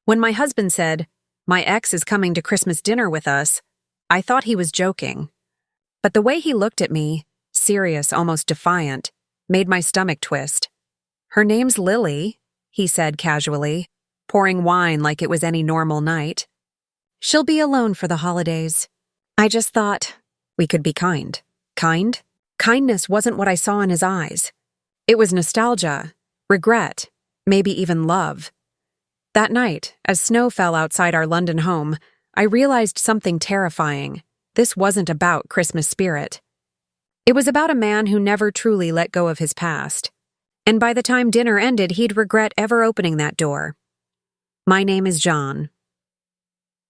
When my husband said, "My ex is coming to Christmas dinner with us," I thought he was joking. But the way he looked at me, serious, almost defiant, made my stomach twist. "Her name's Lily," he said casually, pouring wine like it was any normal night. "She'll be alone for the holidays." I just thought, we could be kind. Kind? Kindness wasn't what I saw in his eyes. It was nostalgia, regret, maybe even love. That night, as snow fell outside our London home, I realized something terrifying. This wasn't about Christmas spirit. It was about a man who never truly let go of his past. And by the time dinner ended, he'd regret ever opening that door. My name is John.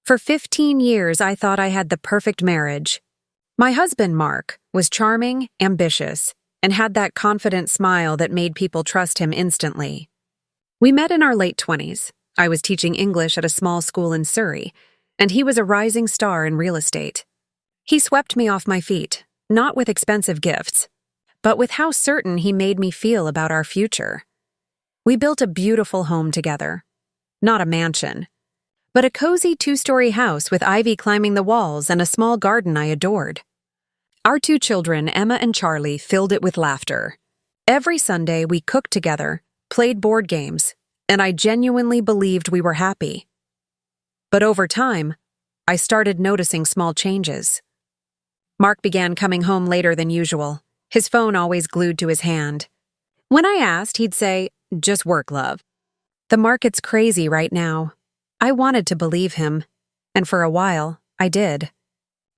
For 15 years, I thought I had the perfect marriage. My husband, Mark, was charming, ambitious, and had that confident smile that made people trust him instantly. We met in our late 20s. I was teaching English at a small school in Surrey, and he was a rising star in real estate. He swept me off my feet, not with expensive gifts, but with how certain he made me feel about our future. We built a beautiful home together. Not a mansion, but a cozy 2-story house with ivy climbing the walls and a small garden I adored. Our 2 children, Emma and Charlie, filled it with laughter. Every Sunday, we cooked together, played board games, and I genuinely believed we were happy. But over time, I started noticing small changes. Mark began coming home later than usual, his phone always glued to his hand. When I asked, he'd say, "Just work, love. The market's crazy right now." I wanted to believe him, and for a while, I did.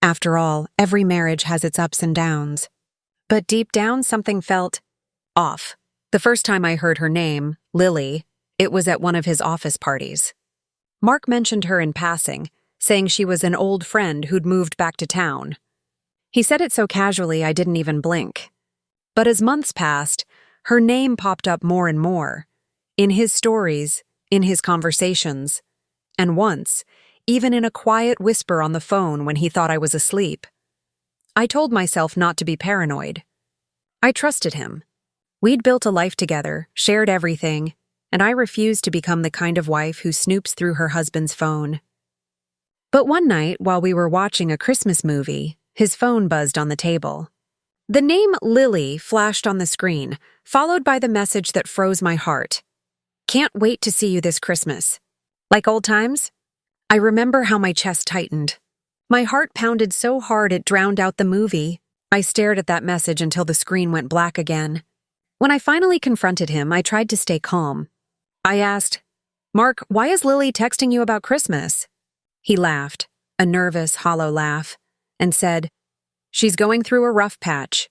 After all, every marriage has its ups and downs. But deep down, something felt off. The first time I heard her name, Lily, it was at one of his office parties. Mark mentioned her in passing, saying she was an old friend who'd moved back to town. He said it so casually I didn't even blink. But as months passed, her name popped up more and more. In his stories, in his conversations, and once, even in a quiet whisper on the phone when he thought I was asleep. I told myself not to be paranoid. I trusted him. We'd built a life together, shared everything, and I refused to become the kind of wife who snoops through her husband's phone. But one night, while we were watching a Christmas movie, his phone buzzed on the table. The name Lily flashed on the screen, followed by the message that froze my heart. "Can't wait to see you this Christmas." Like old times? I remember how my chest tightened. My heart pounded so hard it drowned out the movie. I stared at that message until the screen went black again. When I finally confronted him, I tried to stay calm. I asked, "Mark, why is Lily texting you about Christmas?" He laughed, a nervous, hollow laugh, and said, "She's going through a rough patch.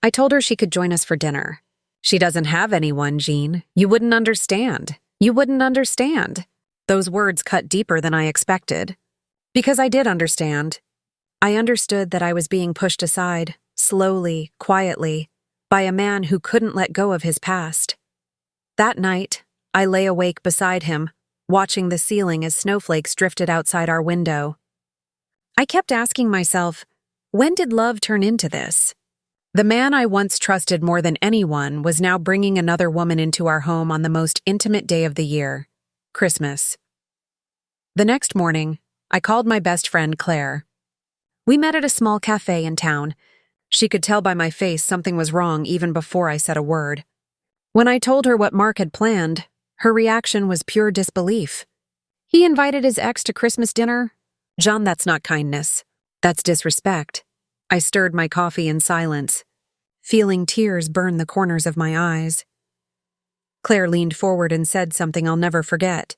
I told her she could join us for dinner." "She doesn't have anyone, Jean. You wouldn't understand. You wouldn't understand." Those words cut deeper than I expected. Because I did understand. I understood that I was being pushed aside, slowly, quietly, by a man who couldn't let go of his past. That night, I lay awake beside him, watching the ceiling as snowflakes drifted outside our window. I kept asking myself, when did love turn into this? The man I once trusted more than anyone was now bringing another woman into our home on the most intimate day of the year, Christmas. The next morning, I called my best friend Claire. We met at a small cafe in town. She could tell by my face something was wrong even before I said a word. When I told her what Mark had planned, her reaction was pure disbelief. "He invited his ex to Christmas dinner? John, that's not kindness. That's disrespect." I stirred my coffee in silence, feeling tears burn the corners of my eyes. Claire leaned forward and said something I'll never forget.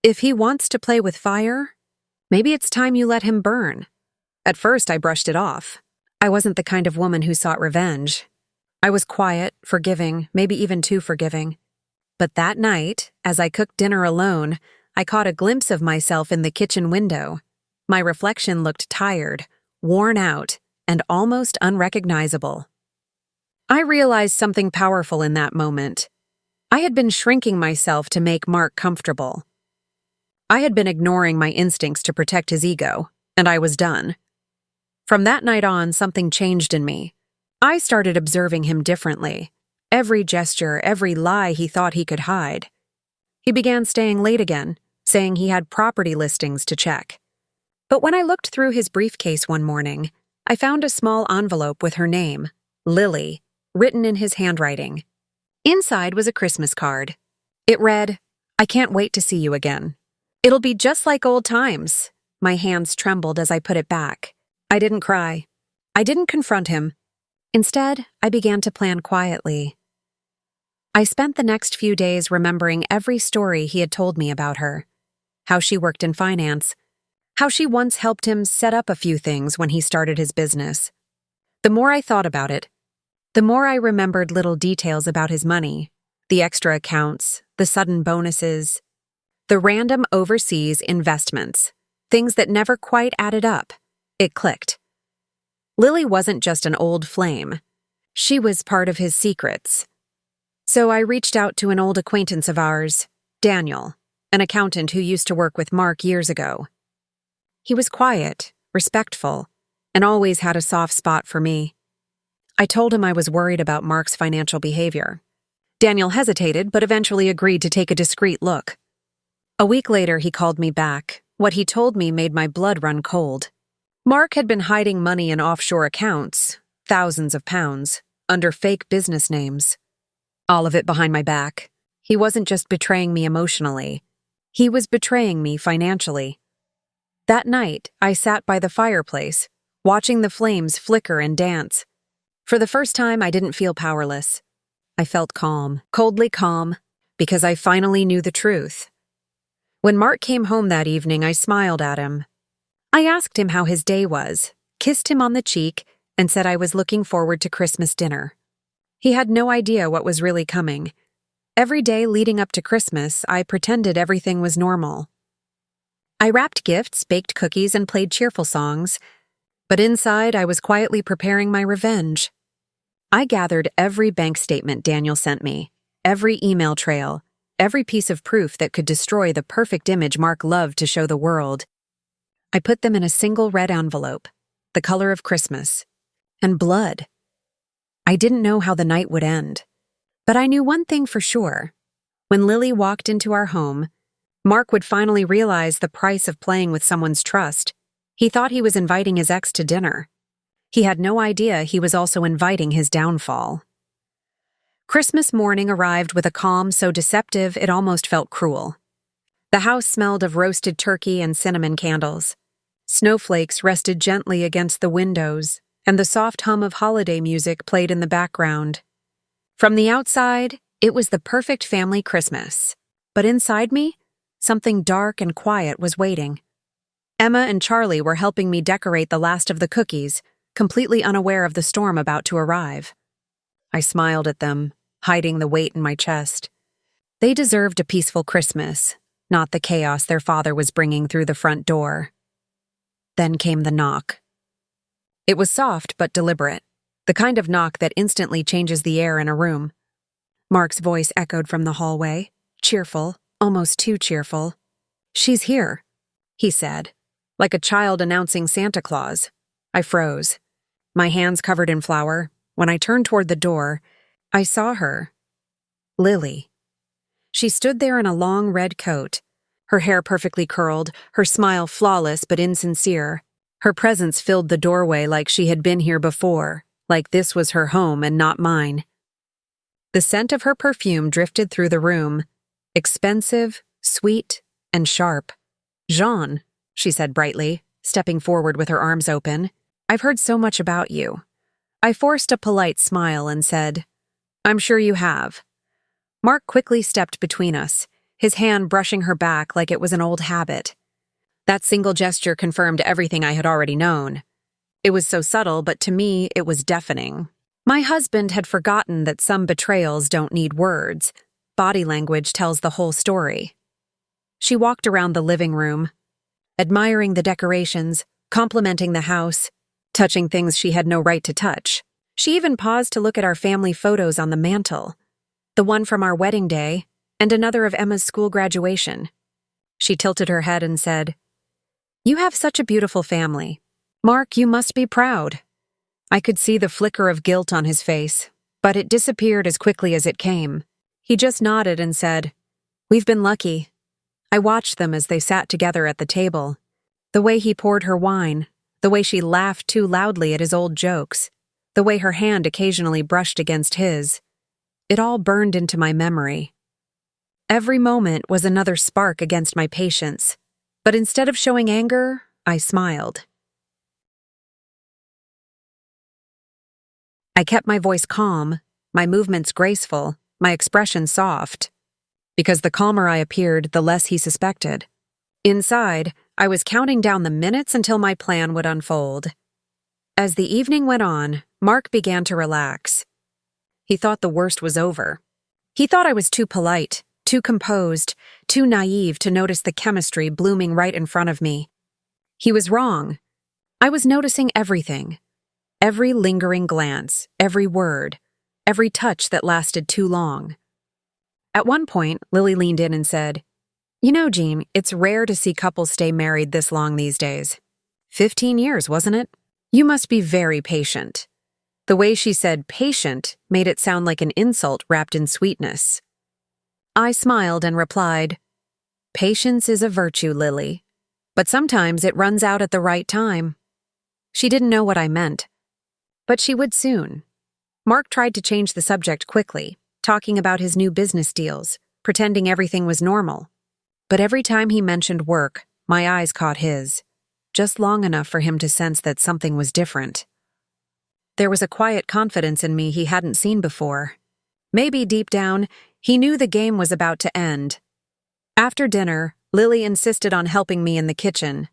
"If he wants to play with fire, maybe it's time you let him burn." At first, I brushed it off. I wasn't the kind of woman who sought revenge. I was quiet, forgiving, maybe even too forgiving. But that night, as I cooked dinner alone, I caught a glimpse of myself in the kitchen window. My reflection looked tired, worn out, and almost unrecognizable. I realized something powerful in that moment. I had been shrinking myself to make Mark comfortable. I had been ignoring my instincts to protect his ego, and I was done. From that night on, something changed in me. I started observing him differently. Every gesture, every lie he thought he could hide. He began staying late again, saying he had property listings to check. But when I looked through his briefcase one morning, I found a small envelope with her name, Lily, written in his handwriting. Inside was a Christmas card. It read, "I can't wait to see you again. It'll be just like old times." My hands trembled as I put it back. I didn't cry. I didn't confront him. Instead, I began to plan quietly. I spent the next few days remembering every story he had told me about her. How she worked in finance. How she once helped him set up a few things when he started his business. The more I thought about it, the more I remembered little details about his money, the extra accounts, the sudden bonuses, the random overseas investments, things that never quite added up. It clicked. Lily wasn't just an old flame. She was part of his secrets. So I reached out to an old acquaintance of ours, Daniel, an accountant who used to work with Mark years ago. He was quiet, respectful, and always had a soft spot for me. I told him I was worried about Mark's financial behavior. Daniel hesitated, but eventually agreed to take a discreet look. A week later, he called me back. What he told me made my blood run cold. Mark had been hiding money in offshore accounts, thousands of pounds, under fake business names. All of it behind my back. He wasn't just betraying me emotionally. He was betraying me financially. That night, I sat by the fireplace, watching the flames flicker and dance. For the first time, I didn't feel powerless. I felt calm, coldly calm, because I finally knew the truth. When Mark came home that evening, I smiled at him. I asked him how his day was, kissed him on the cheek, and said I was looking forward to Christmas dinner. He had no idea what was really coming. Every day leading up to Christmas, I pretended everything was normal. I wrapped gifts, baked cookies, and played cheerful songs, but inside I was quietly preparing my revenge. I gathered every bank statement Daniel sent me, every email trail, every piece of proof that could destroy the perfect image Mark loved to show the world. I put them in a single red envelope, the color of Christmas, and blood. I didn't know how the night would end, but I knew one thing for sure. When Lily walked into our home, Mark would finally realize the price of playing with someone's trust. He thought he was inviting his ex to dinner. He had no idea he was also inviting his downfall. Christmas morning arrived with a calm so deceptive it almost felt cruel. The house smelled of roasted turkey and cinnamon candles. Snowflakes rested gently against the windows, and the soft hum of holiday music played in the background. From the outside, it was the perfect family Christmas. But inside me, something dark and quiet was waiting. Emma and Charlie were helping me decorate the last of the cookies, completely unaware of the storm about to arrive. I smiled at them, hiding the weight in my chest. They deserved a peaceful Christmas, not the chaos their father was bringing through the front door. Then came the knock. It was soft but deliberate, the kind of knock that instantly changes the air in a room. Mark's voice echoed from the hallway, cheerful, almost too cheerful. "She's here," he said, like a child announcing Santa Claus. I froze, my hands covered in flour. When I turned toward the door, I saw her. Lily. She stood there in a long red coat, her hair perfectly curled, her smile flawless but insincere. Her presence filled the doorway like she had been here before, like this was her home and not mine. The scent of her perfume drifted through the room, expensive, sweet, and sharp. "Jean," she said brightly, stepping forward with her arms open, "I've heard so much about you." I forced a polite smile and said, "I'm sure you have." Mark quickly stepped between us, his hand brushing her back like it was an old habit. That single gesture confirmed everything I had already known. It was so subtle, but to me, it was deafening. My husband had forgotten that some betrayals don't need words. Body language tells the whole story. She walked around the living room, admiring the decorations, complimenting the house, touching things she had no right to touch. She even paused to look at our family photos on the mantel, the one from our wedding day and another of Emma's school graduation. She tilted her head and said, "You have such a beautiful family. Mark, you must be proud." I could see the flicker of guilt on his face, but it disappeared as quickly as it came. He just nodded and said, "We've been lucky." I watched them as they sat together at the table. The way he poured her wine, the way she laughed too loudly at his old jokes, the way her hand occasionally brushed against his. It all burned into my memory. Every moment was another spark against my patience, but instead of showing anger, I smiled. I kept my voice calm, my movements graceful, my expression soft, because the calmer I appeared, the less he suspected. Inside, I was counting down the minutes until my plan would unfold. As the evening went on, Mark began to relax. He thought the worst was over. He thought I was too polite, too composed, too naive to notice the chemistry blooming right in front of me. He was wrong. I was noticing everything. Every lingering glance, every word, every touch that lasted too long. At one point, Lily leaned in and said, "You know, Jean, it's rare to see couples stay married this long these days. 15 years, wasn't it? You must be very patient." The way she said patient made it sound like an insult wrapped in sweetness. I smiled and replied, "Patience is a virtue, Lily, but sometimes it runs out at the right time." She didn't know what I meant, but she would soon. Mark tried to change the subject quickly, talking about his new business deals, pretending everything was normal. But every time he mentioned work, my eyes caught his, just long enough for him to sense that something was different. There was a quiet confidence in me he hadn't seen before. Maybe deep down, he knew the game was about to end. After dinner, Lily insisted on helping me in the kitchen.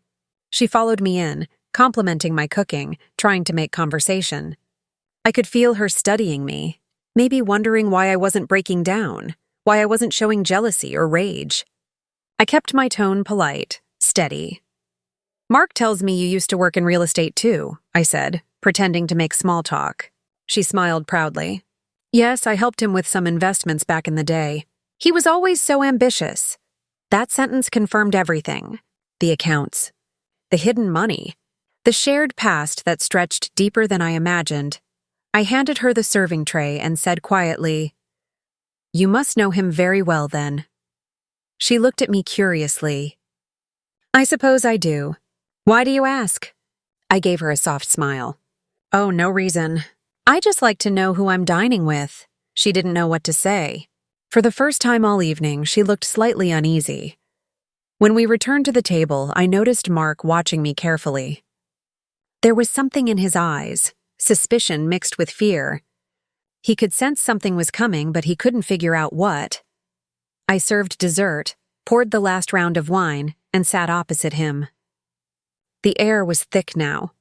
She followed me in, complimenting my cooking, trying to make conversation. I could feel her studying me, maybe wondering why I wasn't breaking down, why I wasn't showing jealousy or rage. I kept my tone polite, steady. "Mark tells me you used to work in real estate too," I said, pretending to make small talk. She smiled proudly. "Yes, I helped him with some investments back in the day. He was always so ambitious." That sentence confirmed everything. The accounts. The hidden money. The shared past that stretched deeper than I imagined. I handed her the serving tray and said quietly, "You must know him very well then." She looked at me curiously. "I suppose I do. Why do you ask?" I gave her a soft smile. "Oh, no reason. I just like to know who I'm dining with." She didn't know what to say. For the first time all evening, she looked slightly uneasy. When we returned to the table, I noticed Mark watching me carefully. There was something in his eyes, suspicion mixed with fear. He could sense something was coming, but he couldn't figure out what. I served dessert, poured the last round of wine, and sat opposite him. The air was thick now,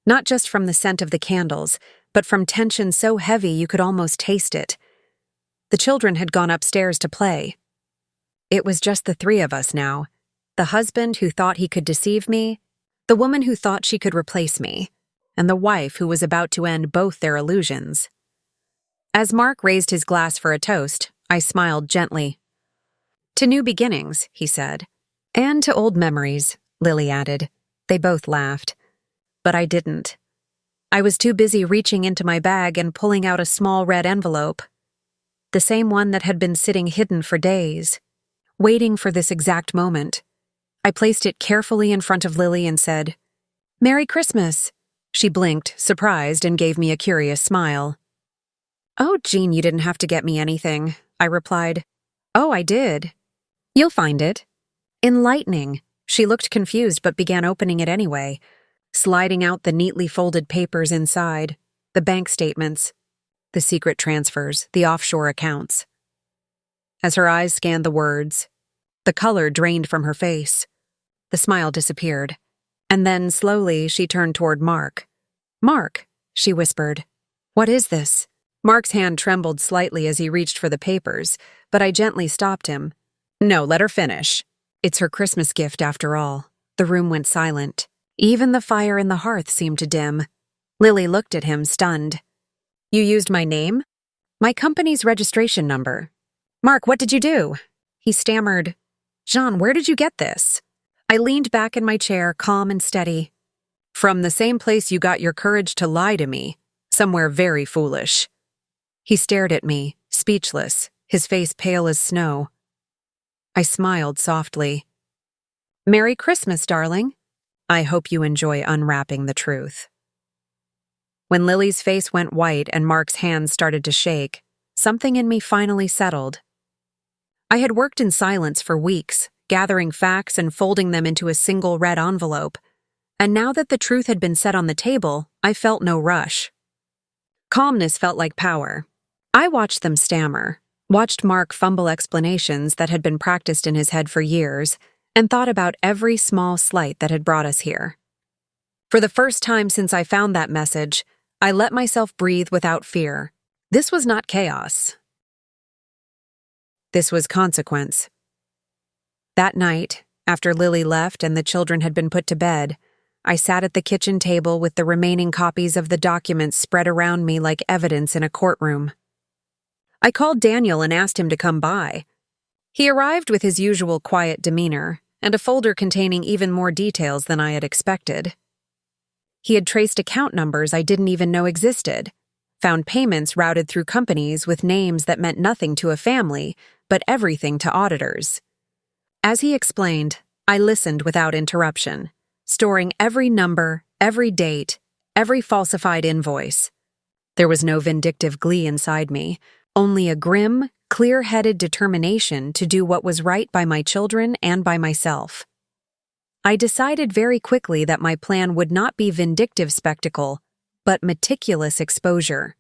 not just from the scent of the candles, but from tension so heavy you could almost taste it. The children had gone upstairs to play. It was just the three of us now, the husband who thought he could deceive me, the woman who thought she could replace me, and the wife who was about to end both their illusions. As Mark raised his glass for a toast, I smiled gently. "To new beginnings," he said. "And to old memories," Lily added. They both laughed. But I didn't. I was too busy reaching into my bag and pulling out a small red envelope. The same one that had been sitting hidden for days, waiting for this exact moment. I placed it carefully in front of Lily and said, "Merry Christmas." She blinked, surprised, and gave me a curious smile. "Oh, Jean, you didn't have to get me anything," I replied. "Oh, I did. You'll find it." Enlightening. She looked confused but began opening it anyway, sliding out the neatly folded papers inside, the bank statements, the secret transfers, the offshore accounts. As her eyes scanned the words, the color drained from her face. The smile disappeared. And then, slowly, she turned toward Mark. "Mark," she whispered. "What is this?" Mark's hand trembled slightly as he reached for the papers, but I gently stopped him. "No, let her finish. It's her Christmas gift after all." The room went silent. Even the fire in the hearth seemed to dim. Lily looked at him, stunned. "You used my name?" "My company's registration number." "Mark, what did you do?" He stammered. "Jean, where did you get this?" I leaned back in my chair, calm and steady. "From the same place you got your courage to lie to me. Somewhere very foolish." He stared at me, speechless, his face pale as snow. I smiled softly. Merry Christmas, darling. I hope you enjoy unwrapping the truth. When Lily's face went white and Mark's hands started to shake, something in me finally settled. I had worked in silence for weeks, gathering facts and folding them into a single red envelope, and now that the truth had been set on the table, I felt no rush. Calmness felt like power. I watched them stammer, watched Mark fumble explanations that had been practiced in his head for years, and thought about every small slight that had brought us here. For the first time since I found that message, I let myself breathe without fear. This was not chaos. This was consequence. That night, after Lily left and the children had been put to bed, I sat at the kitchen table with the remaining copies of the documents spread around me like evidence in a courtroom. I called Daniel and asked him to come by. He arrived with his usual quiet demeanor and a folder containing even more details than I had expected. He had traced account numbers I didn't even know existed, found payments routed through companies with names that meant nothing to a family, but everything to auditors. As he explained, I listened without interruption, storing every number, every date, every falsified invoice. There was no vindictive glee inside me, only a grim, clear-headed determination to do what was right by my children and by myself. I decided very quickly that my plan would not be vindictive spectacle, but meticulous exposure.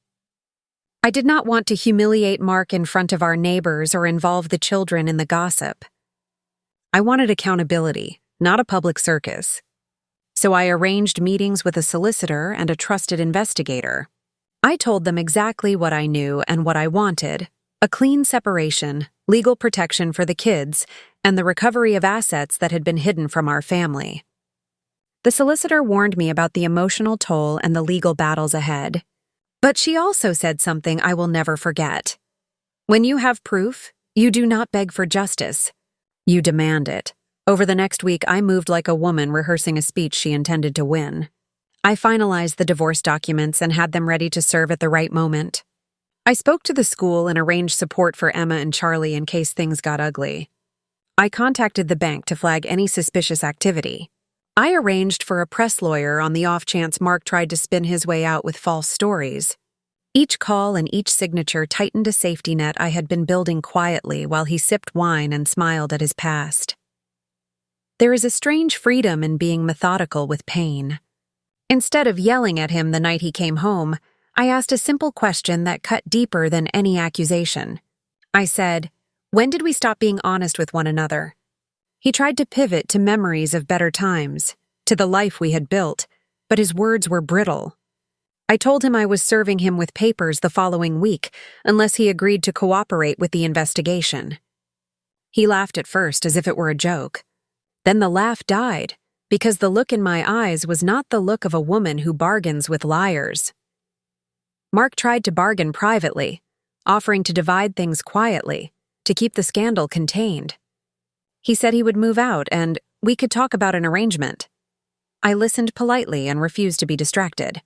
I did not want to humiliate Mark in front of our neighbors or involve the children in the gossip. I wanted accountability, not a public circus. So I arranged meetings with a solicitor and a trusted investigator. I told them exactly what I knew and what I wanted: a clean separation, legal protection for the kids, and the recovery of assets that had been hidden from our family. The solicitor warned me about the emotional toll and the legal battles ahead. But she also said something I will never forget. When you have proof, you do not beg for justice. You demand it. Over the next week, I moved like a woman rehearsing a speech she intended to win. I finalized the divorce documents and had them ready to serve at the right moment. I spoke to the school and arranged support for Emma and Charlie in case things got ugly. I contacted the bank to flag any suspicious activity. I arranged for a press lawyer on the off chance Mark tried to spin his way out with false stories. Each call and each signature tightened a safety net I had been building quietly while he sipped wine and smiled at his past. There is a strange freedom in being methodical with pain. Instead of yelling at him the night he came home, I asked a simple question that cut deeper than any accusation. I said, "When did we stop being honest with one another?" He tried to pivot to memories of better times, to the life we had built, but his words were brittle. I told him I was serving him with papers the following week unless he agreed to cooperate with the investigation. He laughed at first as if it were a joke. Then the laugh died, because the look in my eyes was not the look of a woman who bargains with liars. Mark tried to bargain privately, offering to divide things quietly, to keep the scandal contained. He said he would move out and we could talk about an arrangement. I listened politely and refused to be distracted.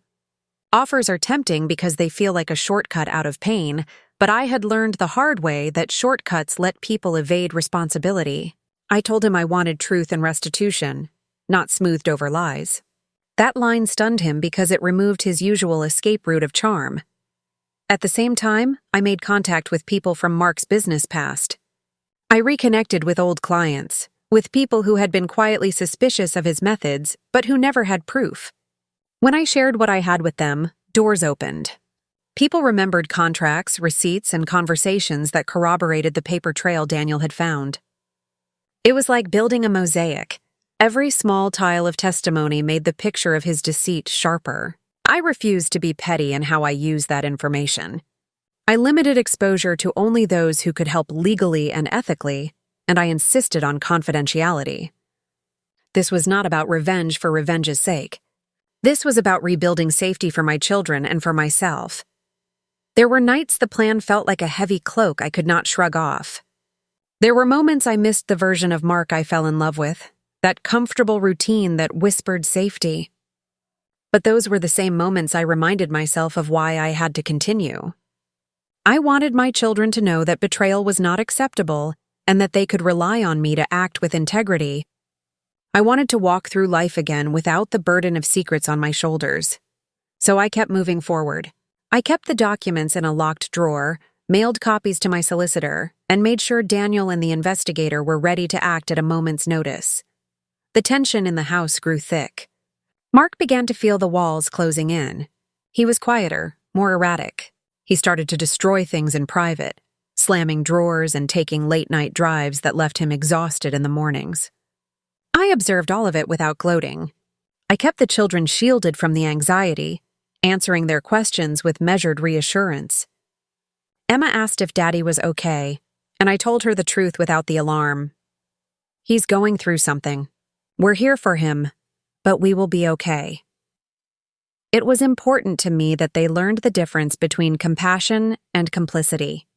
Offers are tempting because they feel like a shortcut out of pain, but I had learned the hard way that shortcuts let people evade responsibility. I told him I wanted truth and restitution, not smoothed over lies. That line stunned him because it removed his usual escape route of charm. At the same time, I made contact with people from Mark's business past. I reconnected with old clients, with people who had been quietly suspicious of his methods, but who never had proof. When I shared what I had with them, doors opened. People remembered contracts, receipts, and conversations that corroborated the paper trail Daniel had found. It was like building a mosaic. Every small tile of testimony made the picture of his deceit sharper. I refused to be petty in how I used that information. I limited exposure to only those who could help legally and ethically, and I insisted on confidentiality. This was not about revenge for revenge's sake. This was about rebuilding safety for my children and for myself. There were nights the plan felt like a heavy cloak I could not shrug off. There were moments I missed the version of Mark I fell in love with, that comfortable routine that whispered safety. But those were the same moments I reminded myself of why I had to continue. I wanted my children to know that betrayal was not acceptable and that they could rely on me to act with integrity. I wanted to walk through life again without the burden of secrets on my shoulders. So I kept moving forward. I kept the documents in a locked drawer, mailed copies to my solicitor, and made sure Daniel and the investigator were ready to act at a moment's notice. The tension in the house grew thick. Mark began to feel the walls closing in. He was quieter, more erratic. He started to destroy things in private, slamming drawers and taking late-night drives that left him exhausted in the mornings. I observed all of it without gloating. I kept the children shielded from the anxiety, answering their questions with measured reassurance. Emma asked if Daddy was okay, and I told her the truth without the alarm. He's going through something. We're here for him, but we will be okay. It was important to me that they learned the difference between compassion and complicity.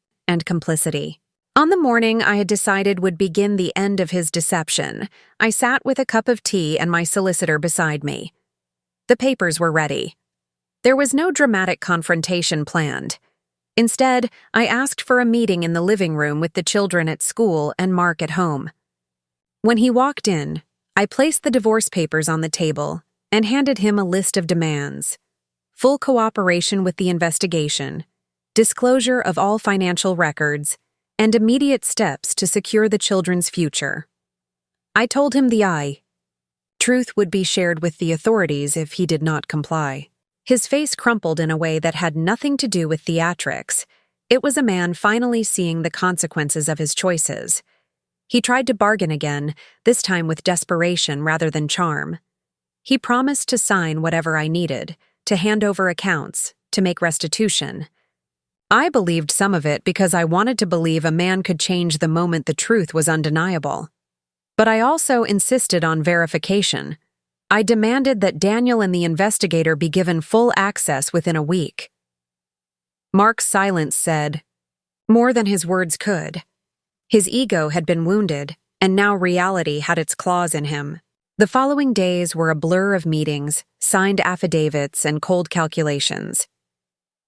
On the morning I had decided would begin the end of his deception, I sat with a cup of tea and my solicitor beside me. The papers were ready. There was no dramatic confrontation planned. Instead, I asked for a meeting in the living room with the children at school and Mark at home. When he walked in, I placed the divorce papers on the table and handed him a list of demands: full cooperation with the investigation, disclosure of all financial records, and immediate steps to secure the children's future. I told him the truth would be shared with the authorities if he did not comply. His face crumpled in a way that had nothing to do with theatrics. It was a man finally seeing the consequences of his choices. He tried to bargain again, this time with desperation rather than charm. He promised to sign whatever I needed, to hand over accounts, to make restitution. I believed some of it because I wanted to believe a man could change the moment the truth was undeniable. But I also insisted on verification. I demanded that Daniel and the investigator be given full access within a week. Mark's silence said more than his words could. His ego had been wounded, and now reality had its claws in him. The following days were a blur of meetings, signed affidavits, and cold calculations.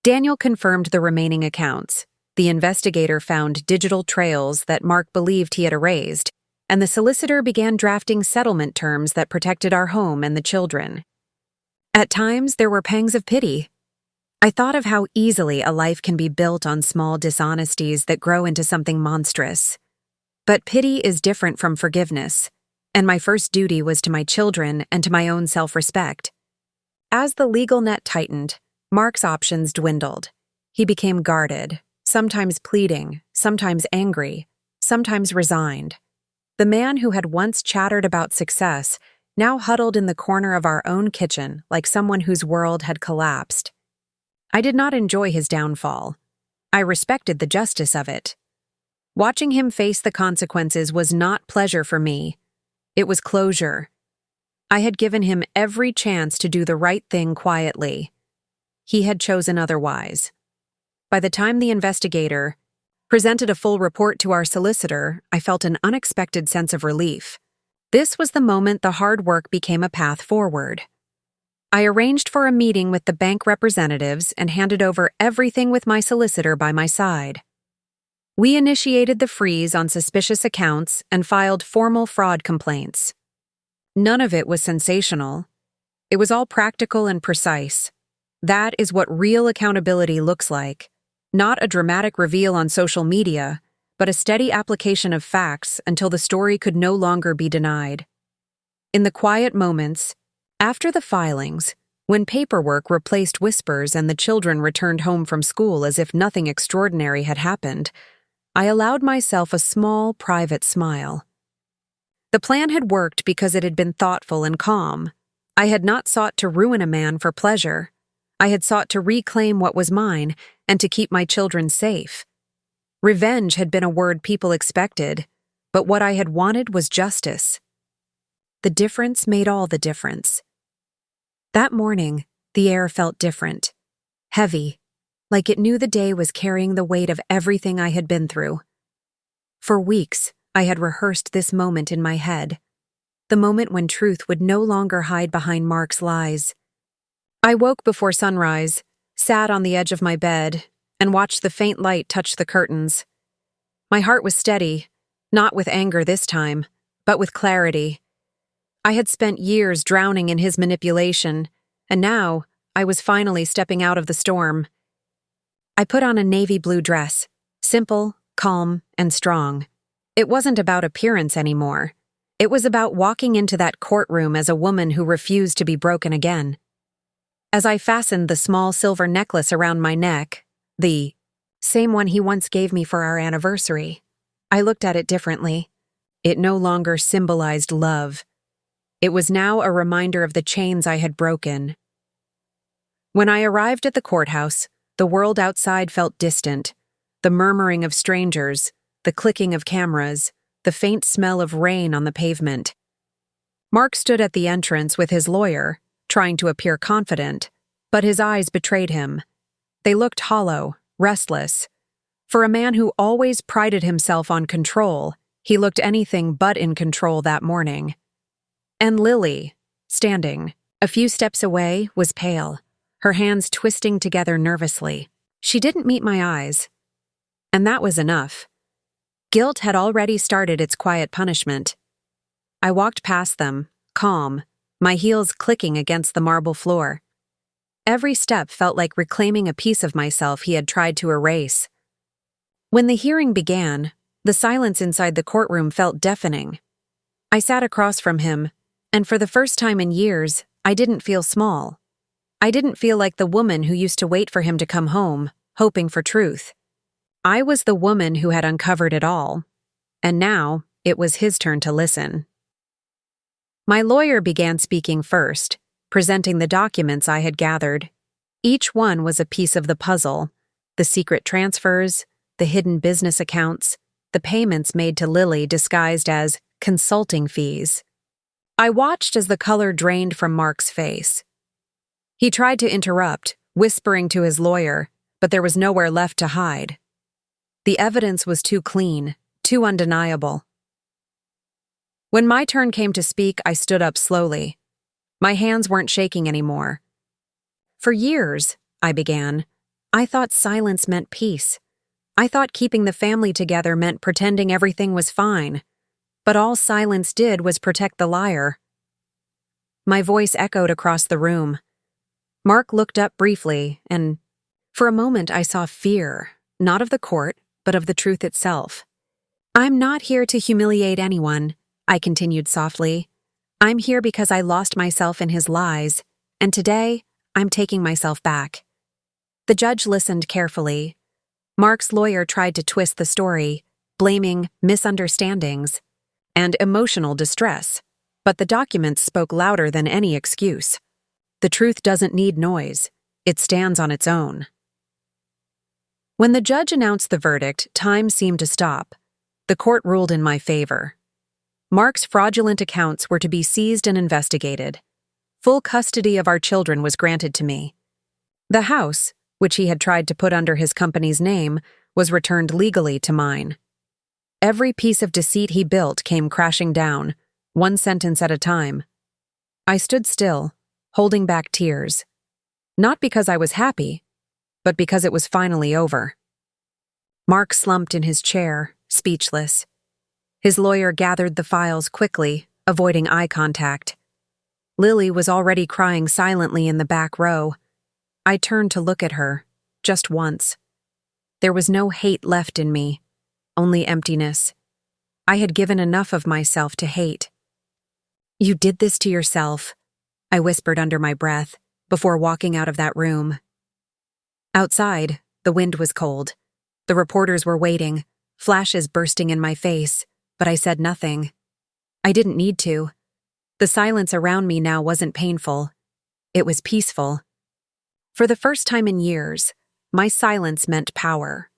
Daniel confirmed the remaining accounts. The investigator found digital trails that Mark believed he had erased, and the solicitor began drafting settlement terms that protected our home and the children. At times, there were pangs of pity. I thought of how easily a life can be built on small dishonesties that grow into something monstrous. But pity is different from forgiveness, and my first duty was to my children and to my own self-respect. As the legal net tightened, Mark's options dwindled. He became guarded, sometimes pleading, sometimes angry, sometimes resigned. The man who had once chattered about success now huddled in the corner of our own kitchen like someone whose world had collapsed. I did not enjoy his downfall. I respected the justice of it. Watching him face the consequences was not pleasure for me. It was closure. I had given him every chance to do the right thing quietly. He had chosen otherwise. By the time the investigator presented a full report to our solicitor, I felt an unexpected sense of relief. This was the moment the hard work became a path forward. I arranged for a meeting with the bank representatives and handed over everything with my solicitor by my side. We initiated the freeze on suspicious accounts and filed formal fraud complaints. None of it was sensational. It was all practical and precise. That is what real accountability looks like. Not a dramatic reveal on social media, but a steady application of facts until the story could no longer be denied. In the quiet moments, after the filings, when paperwork replaced whispers and the children returned home from school as if nothing extraordinary had happened, I allowed myself a small, private smile. The plan had worked because it had been thoughtful and calm. I had not sought to ruin a man for pleasure. I had sought to reclaim what was mine and to keep my children safe. Revenge had been a word people expected, but what I had wanted was justice. The difference made all the difference. That morning, the air felt different, heavy, like it knew the day was carrying the weight of everything I had been through. For weeks, I had rehearsed this moment in my head, the moment when truth would no longer hide behind Mark's lies. I woke before sunrise, sat on the edge of my bed, and watched the faint light touch the curtains. My heart was steady, not with anger this time, but with clarity. I had spent years drowning in his manipulation, and now I was finally stepping out of the storm. I put on a navy blue dress, simple, calm, and strong. It wasn't about appearance anymore. It was about walking into that courtroom as a woman who refused to be broken again. As I fastened the small silver necklace around my neck, the same one he once gave me for our anniversary, I looked at it differently. It no longer symbolized love. It was now a reminder of the chains I had broken. When I arrived at the courthouse, the world outside felt distant. The murmuring of strangers, the clicking of cameras, the faint smell of rain on the pavement. Mark stood at the entrance with his lawyer, trying to appear confident, but his eyes betrayed him. They looked hollow, restless. For a man who always prided himself on control, he looked anything but in control that morning. And Lily, standing a few steps away, was pale, her hands twisting together nervously. She didn't meet my eyes. And that was enough. Guilt had already started its quiet punishment. I walked past them, calm, my heels clicking against the marble floor. Every step felt like reclaiming a piece of myself he had tried to erase. When the hearing began, the silence inside the courtroom felt deafening. I sat across from him, and for the first time in years, I didn't feel small. I didn't feel like the woman who used to wait for him to come home, hoping for truth. I was the woman who had uncovered it all, and now it was his turn to listen. My lawyer began speaking first, presenting the documents I had gathered. Each one was a piece of the puzzle: the secret transfers, the hidden business accounts, the payments made to Lily disguised as consulting fees. I watched as the color drained from Mark's face. He tried to interrupt, whispering to his lawyer, but there was nowhere left to hide. The evidence was too clean, too undeniable. When my turn came to speak, I stood up slowly. My hands weren't shaking anymore. For years, I began, I thought silence meant peace. I thought keeping the family together meant pretending everything was fine. But all silence did was protect the liar. My voice echoed across the room. Mark looked up briefly, and for a moment I saw fear, not of the court, but of the truth itself. "I'm not here to humiliate anyone," I continued softly. "I'm here because I lost myself in his lies, and today I'm taking myself back." The judge listened carefully. Mark's lawyer tried to twist the story, blaming misunderstandings and emotional distress, but the documents spoke louder than any excuse. The truth doesn't need noise. It stands on its own. When the judge announced the verdict, time seemed to stop. The court ruled in my favor. Mark's fraudulent accounts were to be seized and investigated. Full custody of our children was granted to me. The house, which he had tried to put under his company's name, was returned legally to mine. Every piece of deceit he built came crashing down, one sentence at a time. I stood still, holding back tears. Not because I was happy, but because it was finally over. Mark slumped in his chair, speechless. His lawyer gathered the files quickly, avoiding eye contact. Lily was already crying silently in the back row. I turned to look at her, just once. There was no hate left in me, only emptiness. I had given enough of myself to hate. "You did this to yourself," I whispered under my breath, before walking out of that room. Outside, the wind was cold. The reporters were waiting, flashes bursting in my face, but I said nothing. I didn't need to. The silence around me now wasn't painful. It was peaceful. For the first time in years, my silence meant power.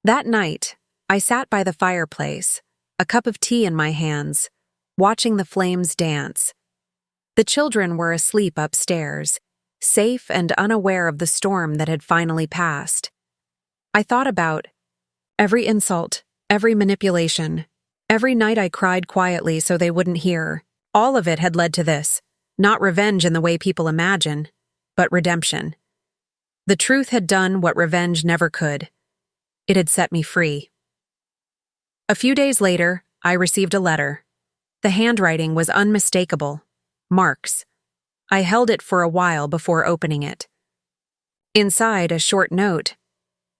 That night, I sat by the fireplace, a cup of tea in my hands, watching the flames dance. The children were asleep upstairs, safe and unaware of the storm that had finally passed. I thought about every insult, every manipulation, every night I cried quietly so they wouldn't hear. All of it had led to this, not revenge in the way people imagine, but redemption. The truth had done what revenge never could. It had set me free. A few days later, I received a letter. The handwriting was unmistakable. Marks. I held it for a while before opening it. Inside, a short note.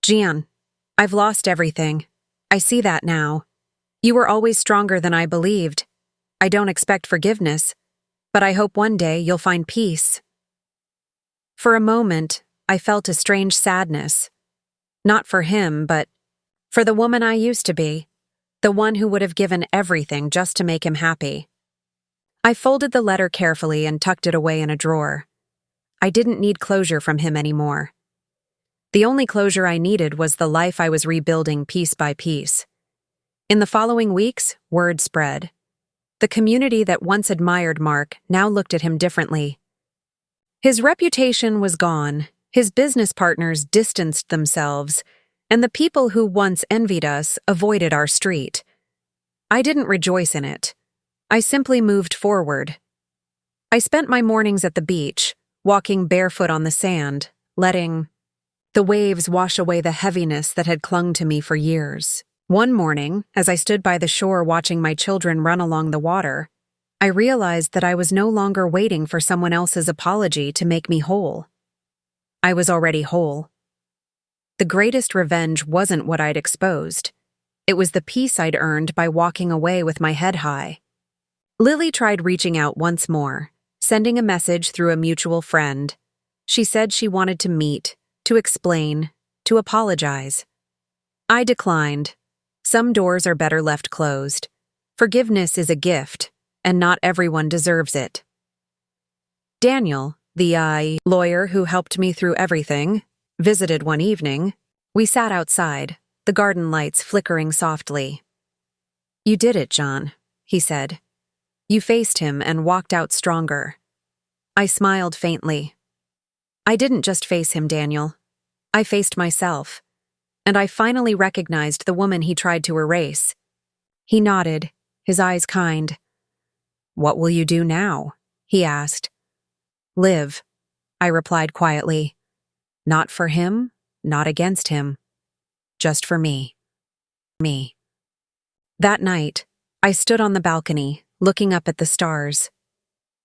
Gian, I've lost everything. I see that now. You were always stronger than I believed. I don't expect forgiveness, but I hope one day you'll find peace. For a moment, I felt a strange sadness. Not for him, but for the woman I used to be, the one who would have given everything just to make him happy. I folded the letter carefully and tucked it away in a drawer. I didn't need closure from him anymore. The only closure I needed was the life I was rebuilding piece by piece. In the following weeks, word spread. The community that once admired Mark now looked at him differently. His reputation was gone, his business partners distanced themselves, and the people who once envied us avoided our street. I didn't rejoice in it. I simply moved forward. I spent my mornings at the beach, walking barefoot on the sand, letting the waves wash away the heaviness that had clung to me for years. One morning, as I stood by the shore watching my children run along the water, I realized that I was no longer waiting for someone else's apology to make me whole. I was already whole. The greatest revenge wasn't what I'd exposed. It was the peace I'd earned by walking away with my head high. Lily tried reaching out once more, sending a message through a mutual friend. She said she wanted to meet, to explain, to apologize. I declined. Some doors are better left closed. Forgiveness is a gift, and not everyone deserves it. Daniel, the lawyer who helped me through everything, visited one evening. We sat outside, the garden lights flickering softly. You did it, John, he said. You faced him and walked out stronger. I smiled faintly. I didn't just face him, Daniel. I faced myself. And I finally recognized the woman he tried to erase. He nodded, his eyes kind. What will you do now? He asked. Live, I replied quietly. Not for him, not against him. Just for me. Me. That night, I stood on the balcony, looking up at the stars.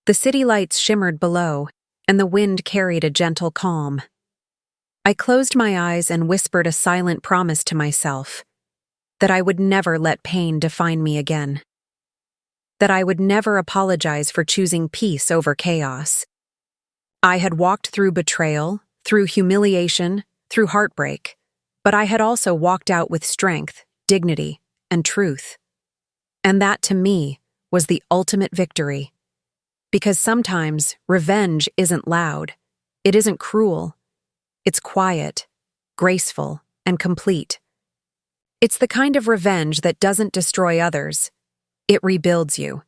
The city lights shimmered below, and the wind carried a gentle calm. I closed my eyes and whispered a silent promise to myself, that I would never let pain define me again. That I would never apologize for choosing peace over chaos. I had walked through betrayal, through humiliation, through heartbreak, but I had also walked out with strength, dignity, and truth. And that, to me, was the ultimate victory. Because sometimes revenge isn't loud, it isn't cruel. It's quiet, graceful, and complete. It's the kind of revenge that doesn't destroy others. It rebuilds you.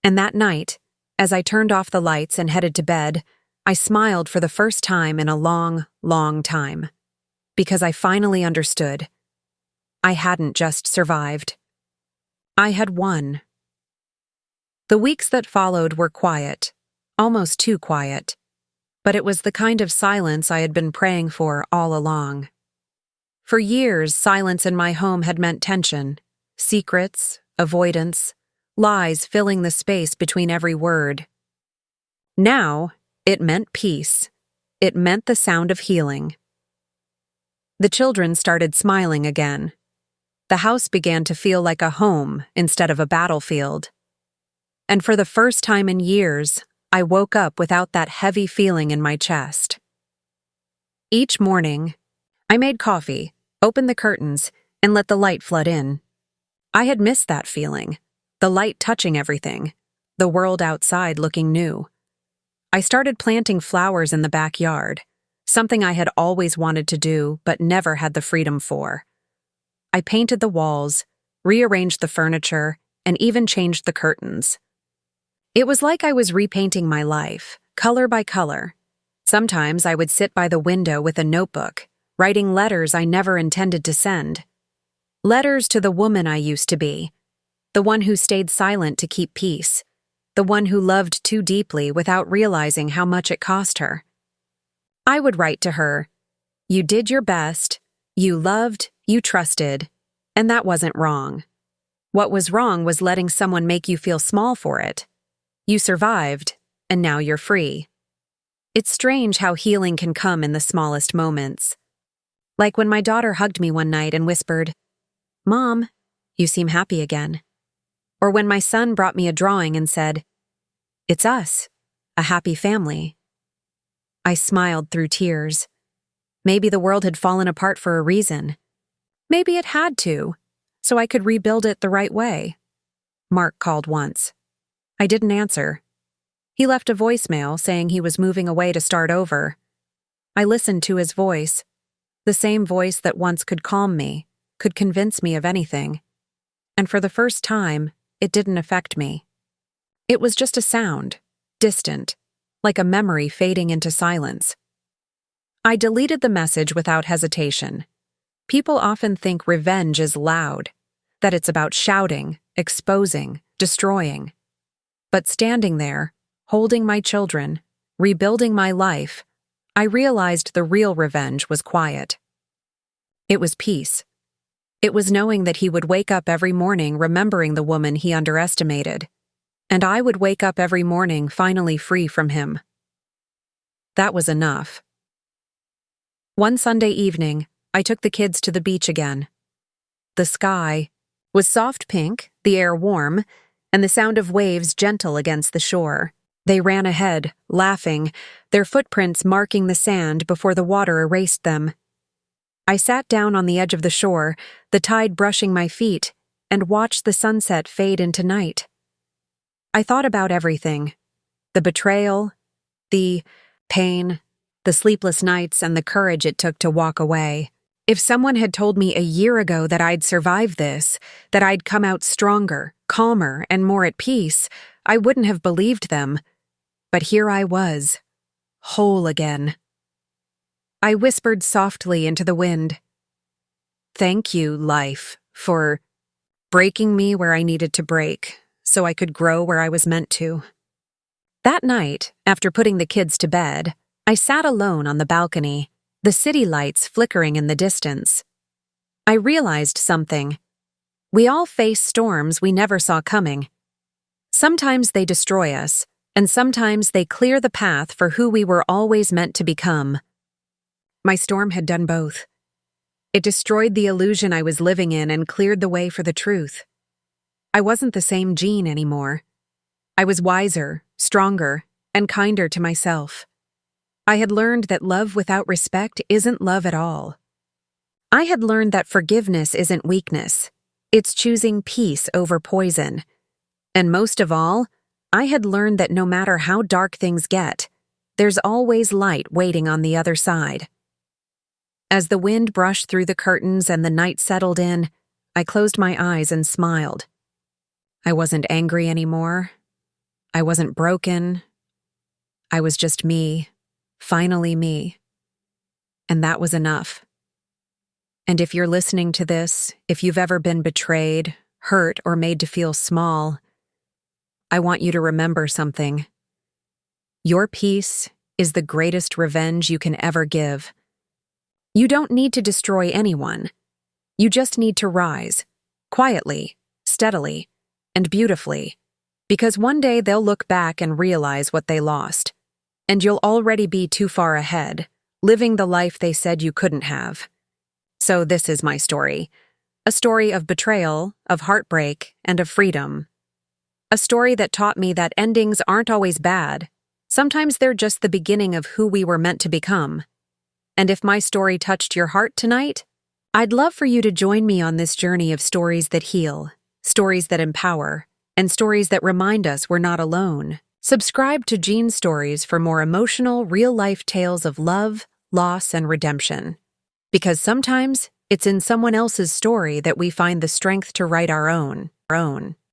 And that night, as I turned off the lights and headed to bed, I smiled for the first time in a long, long time. Because I finally understood. I hadn't just survived. I had won. The weeks that followed were quiet, almost too quiet. But it was the kind of silence I had been praying for all along. For years, silence in my home had meant tension, secrets, avoidance, lies filling the space between every word. Now, it meant peace. It meant the sound of healing. The children started smiling again. The house began to feel like a home instead of a battlefield. And for the first time in years, I woke up without that heavy feeling in my chest. Each morning, I made coffee, opened the curtains, and let the light flood in. I had missed that feeling, the light touching everything, the world outside looking new. I started planting flowers in the backyard, something I had always wanted to do but never had the freedom for. I painted the walls, rearranged the furniture, and even changed the curtains. It was like I was repainting my life, color by color. Sometimes I would sit by the window with a notebook, writing letters I never intended to send. Letters to the woman I used to be, the one who stayed silent to keep peace, the one who loved too deeply without realizing how much it cost her. I would write to her, "You did your best, you loved, you trusted, and that wasn't wrong. What was wrong was letting someone make you feel small for it. You survived, and now you're free. It's strange how healing can come in the smallest moments. Like when my daughter hugged me one night and whispered, "Mom, you seem happy again." Or when my son brought me a drawing and said, "It's us, a happy family." I smiled through tears. Maybe the world had fallen apart for a reason. Maybe it had to, so I could rebuild it the right way. Mark called once. I didn't answer. He left a voicemail saying he was moving away to start over. I listened to his voice, the same voice that once could calm me, could convince me of anything. And for the first time, it didn't affect me. It was just a sound, distant, like a memory fading into silence. I deleted the message without hesitation. People often think revenge is loud, that it's about shouting, exposing, destroying. But standing there, holding my children, rebuilding my life, I realized the real revenge was quiet. It was peace. It was knowing that he would wake up every morning remembering the woman he underestimated, and I would wake up every morning finally free from him. That was enough. One Sunday evening, I took the kids to the beach again. The sky was soft pink, the air warm, and the sound of waves gentle against the shore. They ran ahead, laughing, their footprints marking the sand before the water erased them. I sat down on the edge of the shore, the tide brushing my feet, and watched the sunset fade into night. I thought about everything: the betrayal, the pain, the sleepless nights, and the courage it took to walk away. If someone had told me a year ago that I'd survive this, that I'd come out stronger, calmer, and more at peace, I wouldn't have believed them. But here I was, whole again. I whispered softly into the wind, "Thank you, life, for breaking me where I needed to break, so I could grow where I was meant to." That night, after putting the kids to bed, I sat alone on the balcony, the city lights flickering in the distance. I realized something. We all face storms we never saw coming. Sometimes they destroy us, and sometimes they clear the path for who we were always meant to become. My storm had done both. It destroyed the illusion I was living in and cleared the way for the truth. I wasn't the same Jean anymore. I was wiser, stronger, and kinder to myself. I had learned that love without respect isn't love at all. I had learned that forgiveness isn't weakness. It's choosing peace over poison. And most of all, I had learned that no matter how dark things get, there's always light waiting on the other side. As the wind brushed through the curtains and the night settled in, I closed my eyes and smiled. I wasn't angry anymore. I wasn't broken. I was just me, finally me. And that was enough. And if you're listening to this, if you've ever been betrayed, hurt, or made to feel small, I want you to remember something. Your peace is the greatest revenge you can ever give. You don't need to destroy anyone. You just need to rise, quietly, steadily, and beautifully, because one day they'll look back and realize what they lost, and you'll already be too far ahead, living the life they said you couldn't have. So this is my story, a story of betrayal, of heartbreak, and of freedom. A story that taught me that endings aren't always bad. Sometimes they're just the beginning of who we were meant to become. And if my story touched your heart tonight, I'd love for you to join me on this journey of stories that heal, stories that empower, and stories that remind us we're not alone. Subscribe to Jean's Stories for more emotional, real-life tales of love, loss, and redemption. Because sometimes it's in someone else's story that we find the strength to write our own.